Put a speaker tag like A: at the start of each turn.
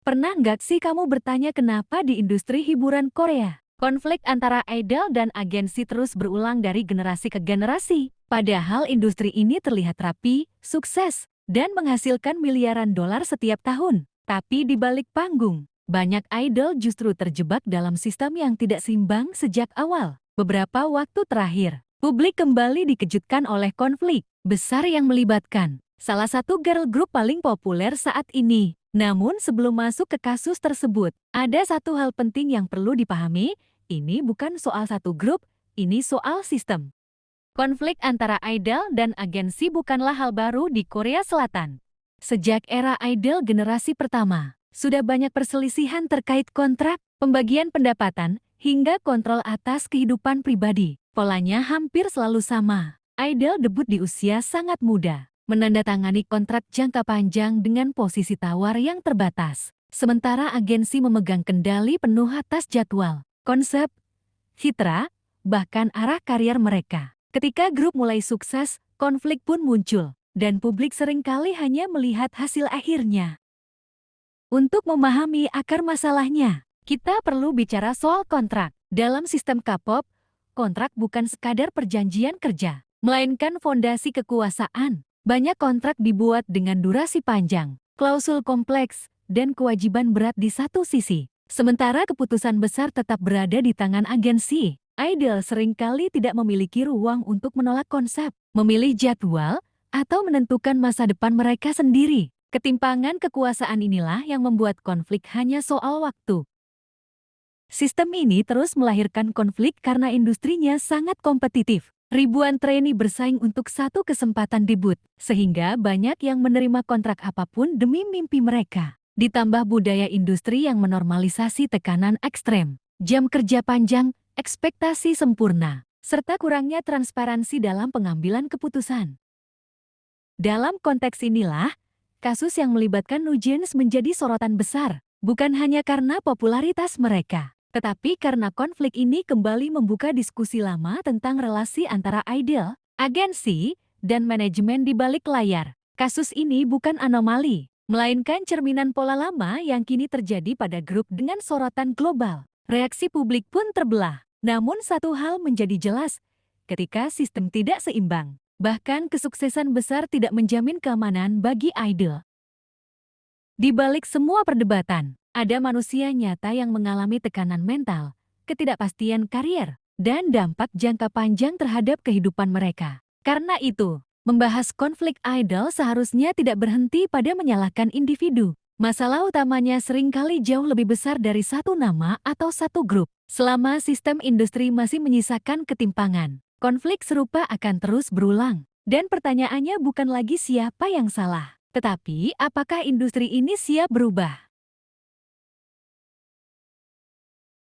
A: Pernah nggak sih kamu bertanya kenapa di industri hiburan Korea, konflik antara idol dan agensi terus berulang dari generasi ke generasi? Padahal industri ini terlihat rapi, sukses, dan menghasilkan miliaran dolar setiap tahun. Tapi di balik panggung, banyak idol justru terjebak dalam sistem yang tidak seimbang sejak awal. Beberapa waktu terakhir, publik kembali dikejutkan oleh konflik besar yang melibatkan salah satu girl group paling populer saat ini. Namun sebelum masuk ke kasus tersebut, ada satu hal penting yang perlu dipahami, ini bukan soal satu grup, ini soal sistem. Konflik antara idol dan agensi bukanlah hal baru di Korea Selatan. Sejak era idol generasi pertama, sudah banyak perselisihan terkait kontrak, pembagian pendapatan, hingga kontrol atas kehidupan pribadi. Polanya hampir selalu sama. Idol debut di usia sangat muda, menandatangani kontrak jangka panjang dengan posisi tawar yang terbatas. Sementara agensi memegang kendali penuh atas jadwal, konsep, citra, bahkan arah karier mereka. Ketika grup mulai sukses, konflik pun muncul, dan publik seringkali hanya melihat hasil akhirnya. Untuk memahami akar masalahnya, kita perlu bicara soal kontrak. Dalam sistem K-pop, kontrak bukan sekadar perjanjian kerja, melainkan fondasi kekuasaan. Banyak kontrak dibuat dengan durasi panjang, klausul kompleks, dan kewajiban berat di satu sisi. Sementara keputusan besar tetap berada di tangan agensi. Idol seringkali tidak memiliki ruang untuk menolak konsep, memilih jadwal, atau menentukan masa depan mereka sendiri. Ketimpangan kekuasaan inilah yang membuat konflik hanya soal waktu. Sistem ini terus melahirkan konflik karena industrinya sangat kompetitif. Ribuan trainee bersaing untuk satu kesempatan debut, sehingga banyak yang menerima kontrak apapun demi mimpi mereka. Ditambah budaya industri yang menormalisasi tekanan ekstrem, jam kerja panjang, ekspektasi sempurna, serta kurangnya transparansi dalam pengambilan keputusan. Dalam konteks inilah, kasus yang melibatkan NewJeans menjadi sorotan besar, bukan hanya karena popularitas mereka, tetapi karena konflik ini kembali membuka diskusi lama tentang relasi antara idol, agensi, dan manajemen di balik layar. Kasus ini bukan anomali, melainkan cerminan pola lama yang kini terjadi pada grup dengan sorotan global. Reaksi publik pun terbelah, namun satu hal menjadi jelas, ketika sistem tidak seimbang, bahkan kesuksesan besar tidak menjamin keamanan bagi idol. Di balik semua perdebatan, ada manusia nyata yang mengalami tekanan mental, ketidakpastian karier, dan dampak jangka panjang terhadap kehidupan mereka. Karena itu, membahas konflik idol seharusnya tidak berhenti pada menyalahkan individu. Masalah utamanya seringkali jauh lebih besar dari satu nama atau satu grup. Selama sistem industri masih menyisakan ketimpangan, konflik serupa akan terus berulang. Dan pertanyaannya bukan lagi siapa yang salah, tetapi apakah industri ini siap berubah.